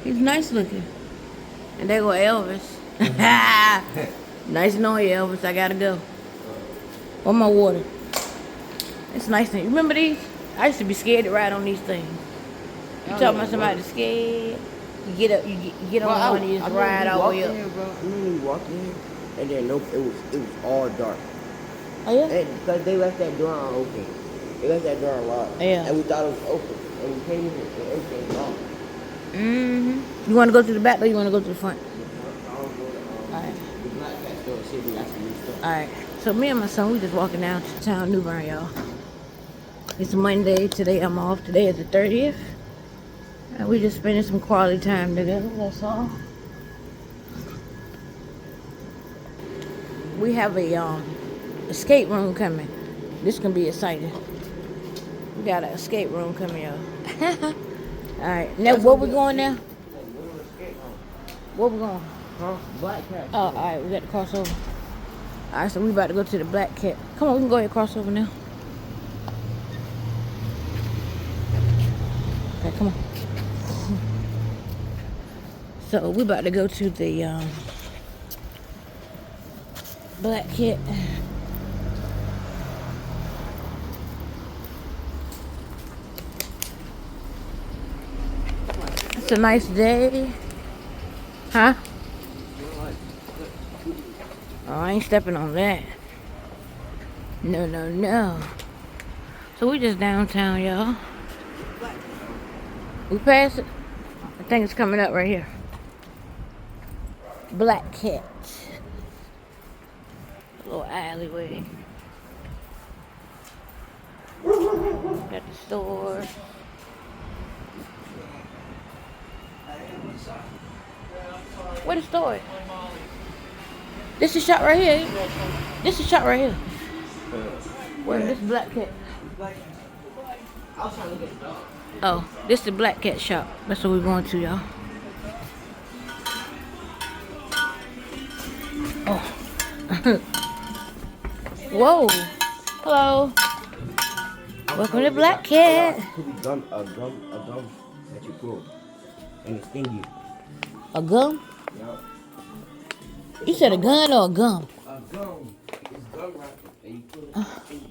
He's nice looking. And there go Elvis. Nice knowing you, Elvis. I gotta go. Where my water? It's nice thing. Remember these? I used to be scared to ride on these things. You talking about somebody scared? You get up, you get on one and you just ride all the way up. I remember we walked in here, and then it was all dark. Oh yeah? Because they left that door open. They left that door unlocked. Yeah. And we thought it was open. And we came in and everything was locked. Mm-hmm. You want to go to the back or you want to go to the front? Alright. The black cat store said we got some new stuff. Alright. So me and my son, we just walking down to town, New Bern, y'all. It's Monday. Today I'm off. Today is the 30th. And we just spending some quality time together. That's all. We have a escape room coming. This can be exciting. We got an escape room coming, y'all. Alright. Now where we going now? Where we going? Huh? Black cat. Oh, alright, we got to cross over. Alright, so we about to go to the black cat. Come on, we can go ahead and cross over now. Okay, come on. So we about to go to the black cat. It's a nice day. Huh? Oh, I ain't stepping on that. No, no, no. So we just downtown, y'all. We passed it. I think it's coming up right here. Black Cat. A little alleyway. Got the store. Where the store? This is shop right here. This is shop right here. Where this Black Cat? Oh, this is the Black Cat shop. That's what we're going to, y'all. Oh. Whoa. Hello. Welcome to Black Cat. A gum that you pull. And it sting you. A gum? Yeah. You said a gun or a gum? A gum. It's gum wrapping. And you pull it and it sting you.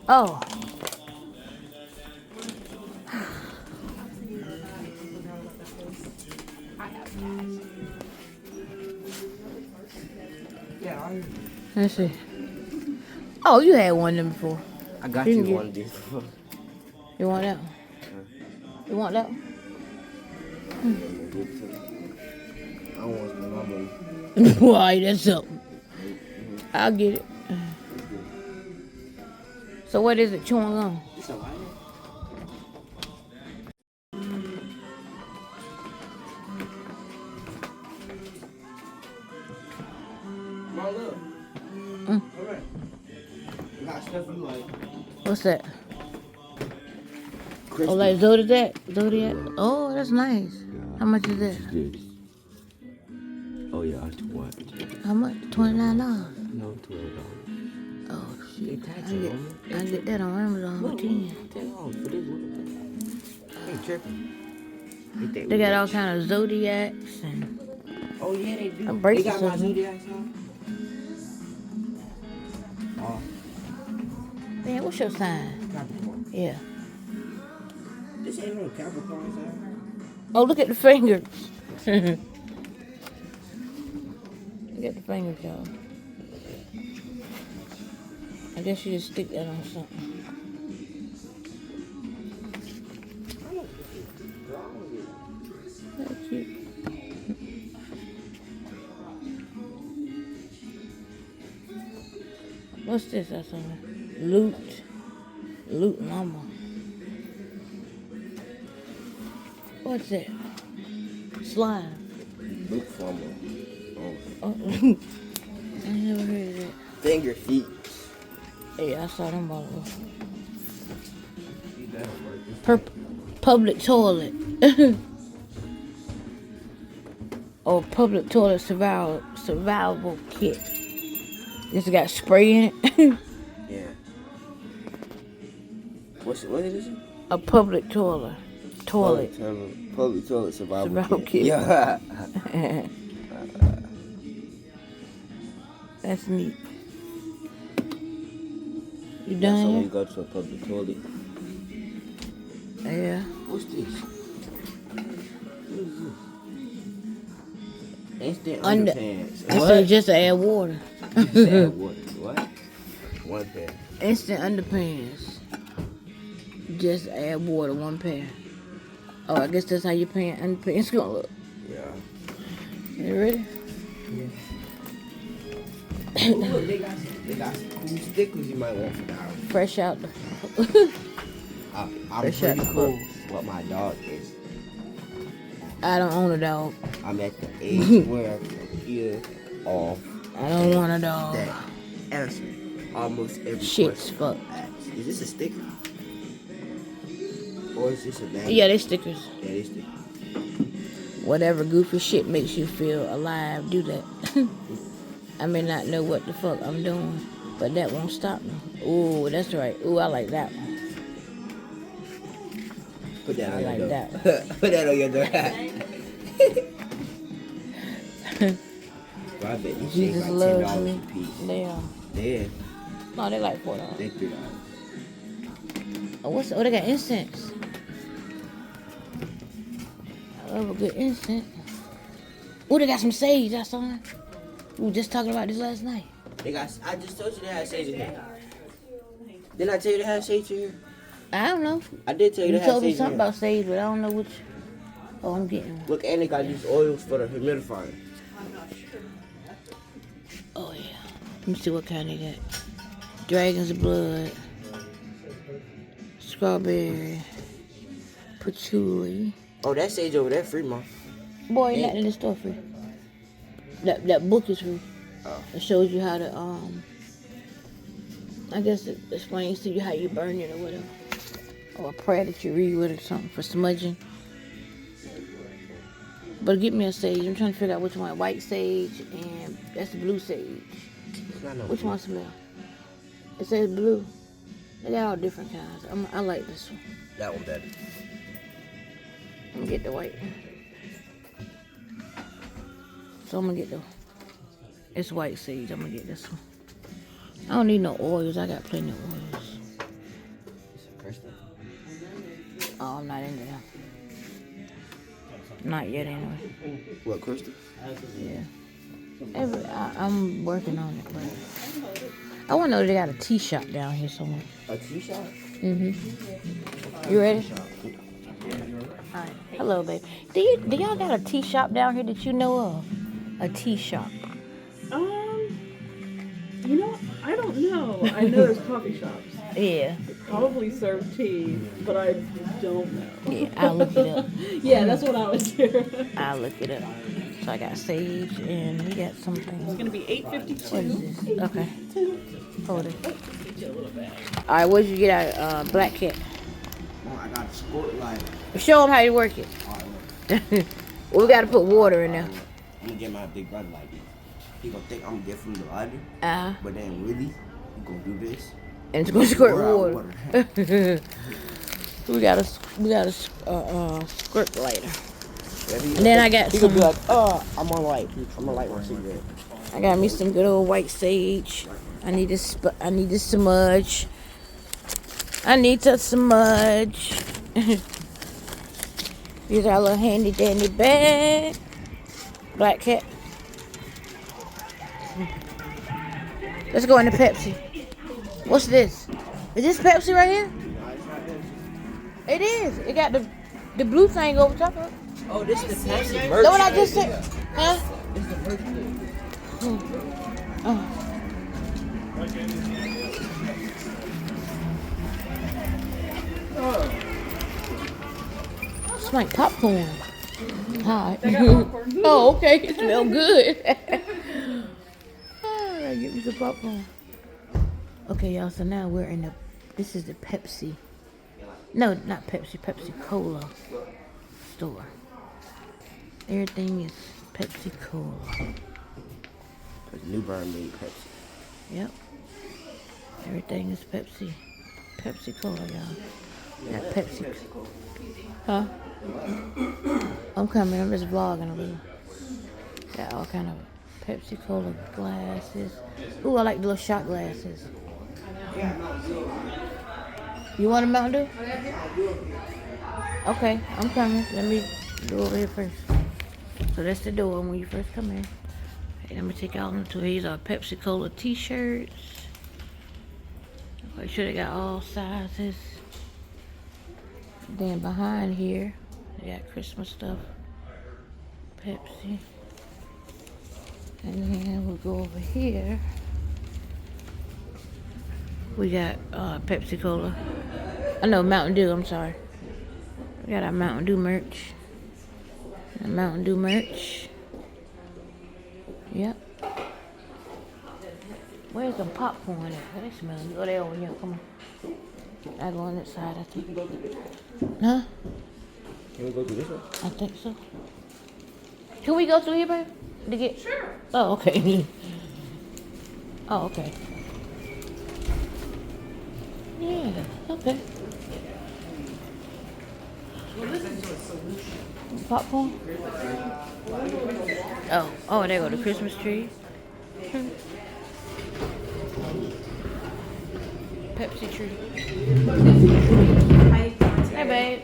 Oh. Let's see. Oh, you had one of them before. I got you one of these before. You want that one? You want that one? I don't want to spend my money. Why, that's something. I'll get it. So what is it chewing on? It's a lighter. Come on, look. All right. You got stuff you like. What's that? Crispy. Oh, like Zodiac? Zodiac? Oh, that's nice. How much is that? This. Oh yeah, what? How much? $29. No, $12. Oh shit! I get that on Amazon for $10. Ain't tripping. They got all kind of Zodiacs and. Oh yeah, they do. A bracelet They got my or something. Zodiac on. Oh, Man, what's your sign? Capricorn. Yeah. This ain't no Capricorn sign. Oh, look at the fingers. Look at the fingers, y'all. I guess you just stick that on something. That's cute. What's this? That's on there. Loot Mama. What's that? Slime. Luke Farmer. Oh. I never heard of that. Finger feet. Hey, I saw them all. Public toilet. Or public toilet survival kit. This got spray in it. Yeah. What is it? A public toilet. toilet. Public toilet survival kit. kit. Yeah. That's neat. You That's when done? you go to a public toilet. Yeah. What's this? Instant Under- underpants. I said just to add water. Just add water. What? One pair. Instant underpants. Just add water, 1 pair. Oh, I guess that's how your underpants gonna look. Yeah. You ready? Ooh, look, they got some cool stickers you might want for the house. Fresh out. I'm Fresh pretty out the cool. What my dog is. I don't own a dog. I'm at the age where here off I don't want a dog. that answer almost every Shit's question. fuck. Asked. Is this a sticker? Or is this a magnet? Yeah, they stickers. Yeah, they sticker. Whatever goofy shit makes you feel alive, do that. I may not know what the fuck I'm doing, but that won't stop me. Ooh, that's right. Ooh, I like that one. Put that I on like your door. that. Put that on your door. Well, I bet these shit Jesus like loves $10 me. a piece. They are. Yeah, No, they like $4. they $3. Oh, they got incense. I love a good incense. Oh, they got some sage. I saw it. We were just talking about this last night. They got. I just told you they had sage in here. Didn't I tell you they had sage in here? I don't know. I did tell you You they had told me sage in something here. about sage, but I don't know which. Oh, I'm getting one. Look, and they got these oils for the humidifier. Oh, yeah. Let me see what kind they got. Dragon's blood. Strawberry. Patchouli. Oh, that sage over there free, Mom. Boy, not in the store free. That book is free. Oh. It shows you how to, I guess it explains to you how you burn it or whatever. Or a prayer that you read with or something for smudging. But get me a sage. I'm trying to figure out which one. White sage and that's the blue sage. It's not no Which blue. one smell? It says blue. They got all different kinds. I like this one. That one better. I'm gonna get the white. So I'm gonna get it's white sage. I'm gonna get this one. I don't need no oils. I got plenty of oils. It's a crystal. Oh, I'm not into that. Not yet, anyway. What, crystal? Yeah. I'm working on it, but I want to know if they got a tea shop down here somewhere. A tea shop? You ready? All right. Hello, babe. Do y'all got a tea shop down here that you know of? A tea shop. You know, I don't know. I know there's coffee shops. Yeah. They probably serve tea, but I don't know. Yeah, I'll look it up. Yeah, that's what I would do. I'll look it up. So I got sage and we got something. It's gonna be What is $8.52. this? Okay. Hold it. All right, what did you get out Black Cat? Oh, I got a squirt light. Show them how you work it. Well, we got to put water in there. I'm gonna get my big brother like this. He gonna think I'm different from the lighter, but then really, he gonna do this. And it's gonna squirt Pour out water. we got a squirt lighter. And then I got He some. gonna be like, I'm gonna light my cigarette. I got me some good old white sage. I need to smudge. I need to smudge. Here's our little handy dandy bag. Black Cat. Let's go into Pepsi. What's this? Is this Pepsi right here? It is. It got the blue thing over top of it. Oh, this is the Pepsi That's merch. what I just said. Huh? This is the merch. It's like popcorn. Hi. Oh, okay. It smells good. Give me some popcorn. Okay, y'all. So now we're in this is the Pepsi. No, not Pepsi. Pepsi Cola store. Everything is Pepsi Cola. New Bern made Pepsi. Yep. Everything is Pepsi. Pepsi Cola, y'all. Got Pepsi. Huh? I'm coming. I'm just vlogging a little. Got all kind of Pepsi Cola glasses. Ooh, I like the little shot glasses. You want a Mountain Dew? Okay, I'm coming. Let me do over here first. So that's the door when you first come in. Hey, let me take y'all into these are Pepsi Cola t-shirts. Make sure they got all sizes. Then behind here, they got Christmas stuff. Pepsi. And then we'll go over here. We got Pepsi Cola. I know Mountain Dew, I'm sorry. We got our Mountain Dew merch. Mountain Dew merch. Yep. Where's the popcorn at? They smell good. Oh, they over here. Come on. I go on that side, I think. Huh? Can we go through this way? I think so. Can we go through here, babe? To get? Sure. Oh, okay. Oh, okay. Yeah, okay. Popcorn? Oh, there go the Christmas tree. Pepsi tree. Hey, babe.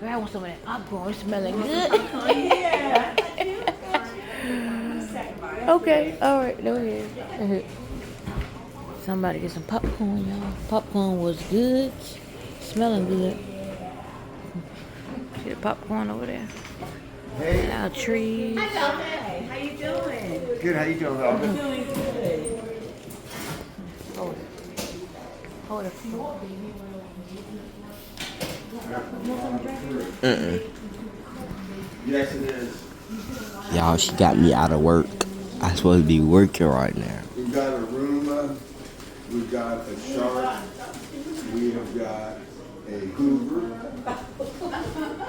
Girl, I want some of that popcorn. It's smelling good. Yeah. Okay, alright, go ahead. Somebody get some popcorn, y'all. Popcorn was good. Smelling good. See the popcorn over there? Hey. Our trees. Hello, hey. How you doing? Good, how you doing, Velma? Doing good. Hold it. Hold it. Yes, it is. Y'all, she got me out of work. I'm supposed to be working right now. We've got a Roomba, we've got a Shark, we have got a Hoover,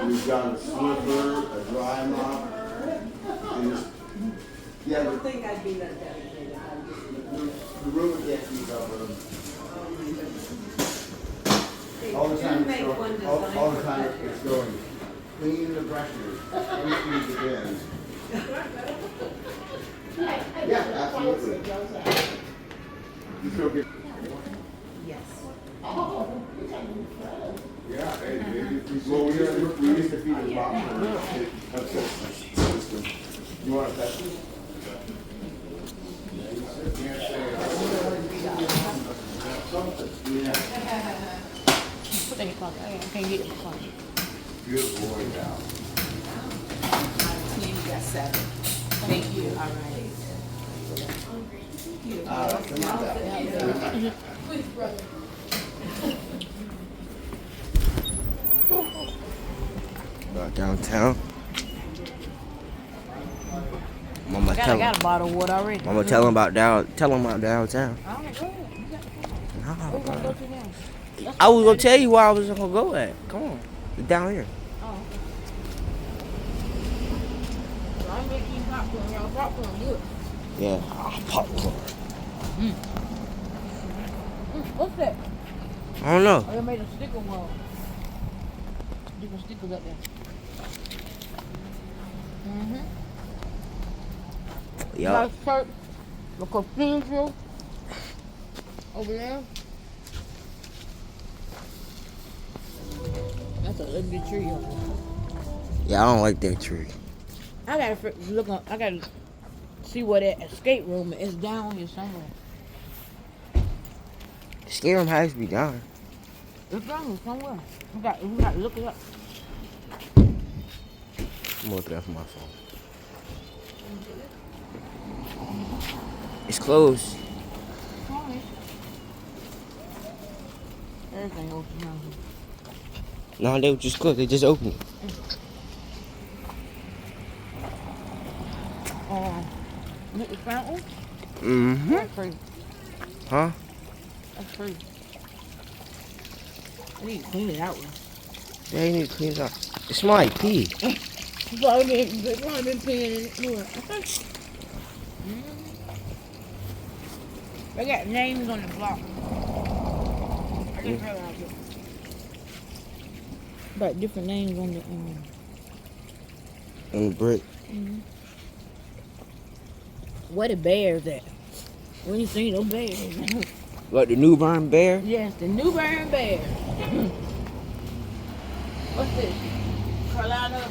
we've got a Swiffer, a Dry Mop, and this, yeah, I don't think I'd be that dedicated. the Roomba can't keep up with them. All the time it's going, all the time it's going, clean the brushes, empty the bins. Yeah, absolutely. You feel good? Yes. Yeah, hey, maybe if we used to feed the box. You want a Pepsi? Put that in your pocket. I can't get in your pocket. Good boy, now. You got 7. Thank you. All right. Downtown. Mama I got a bottle of water already. Mama tell them about downtown. I don't know. Nah, We're gonna bro. go to them. I was gonna tell you where I was gonna go at. Come on, it's down here. Oh, okay. So I'm making popcorn. Y'all popcorn good. Yeah, popcorn. What's that? I don't know. Oh, they made a sticker wall. Different stickers up there. Yup. Nice church. The cathedral. Over there. That's an ugly tree over there. Yeah, I don't like that tree. I gotta look on. I gotta see where that escape room is. It's down here somewhere. The scare room has to be down. It's down here somewhere. We got to look it up. I'm looking at my phone. It's closed. Sorry. Everything open down here. No, they were just closed. They just opened it. Look the fountain. Mm-hmm. That's free. Huh? That's free. I need to clean it out. Yeah, you need to clean it up. It's my pee. It's probably been peeing in it. They got names on the block. I just realized it. But different names on the On the brick. Where the bears at? We ain't seen no bears. What, the New Bern Bear? Yes, the New Bern Bear. What's this? Carolina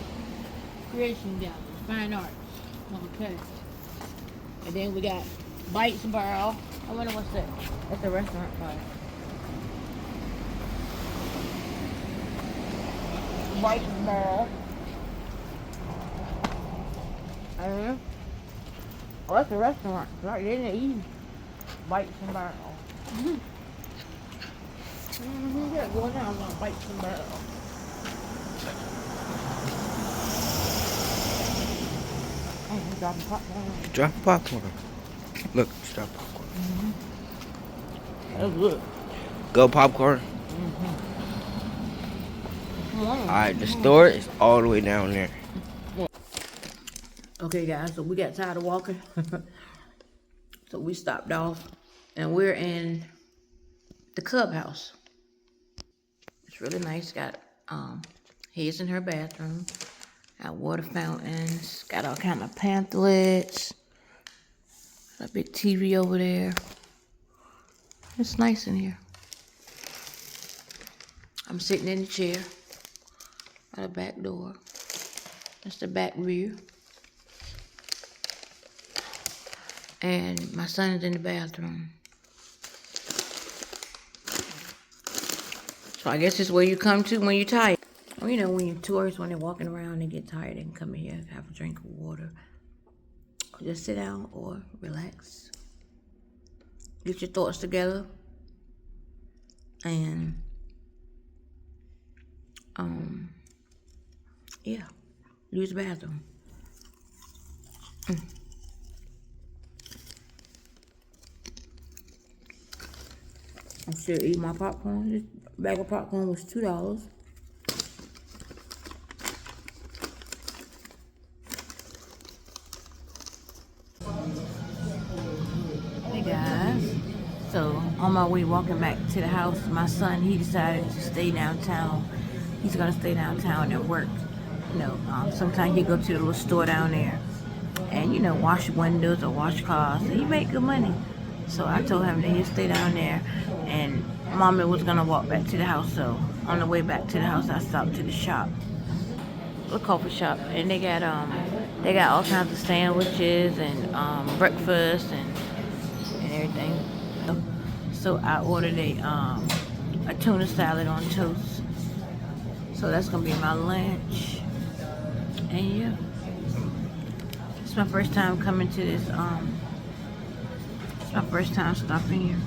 Creation Gallery, Fine Arts. Okay. And then we got Bites Barrel. I wonder what's that. That's a restaurant probably. Bites Barrel. Oh, that's a restaurant. Right, they didn't eat Bites and Barrel. Yeah, go down on Bites and Barrel. Oh, he's dropping popcorn. Drop popcorn. Look, it's drop popcorn. That's good. Go popcorn. Alright, the store is all the way down there. Okay, guys, so we got tired of walking. So we stopped off and we're in the clubhouse. It's really nice. Got his in her bathroom. Got water fountains. Got all kind of pamphlets. Got a big TV over there. It's nice in here. I'm sitting in the chair by the back door. That's the back rear. And my son's in the bathroom. So I guess it's where you come to when you're tired. Well, you know, when you're tourists, when they're walking around, they get tired, they can come in here, have a drink of water. Or just sit down or relax. Get your thoughts together. And, yeah, use the bathroom. I'm still eating my popcorn. This bag of popcorn was $2. Hey guys. So on my way walking back to the house, my son, he decided to stay downtown. He's gonna stay downtown and work. You know, sometimes he go to the little store down there and, you know, wash windows or wash cars. And he make good money. So I told him that he'd stay down there, and Mommy was gonna walk back to the house. So on the way back to the house, I stopped to the shop, a coffee shop, and they got all kinds of sandwiches and breakfast and everything. So I ordered a tuna salad on toast. So that's gonna be my lunch. And yeah, it's my first time coming to this. It's my first time stopping here.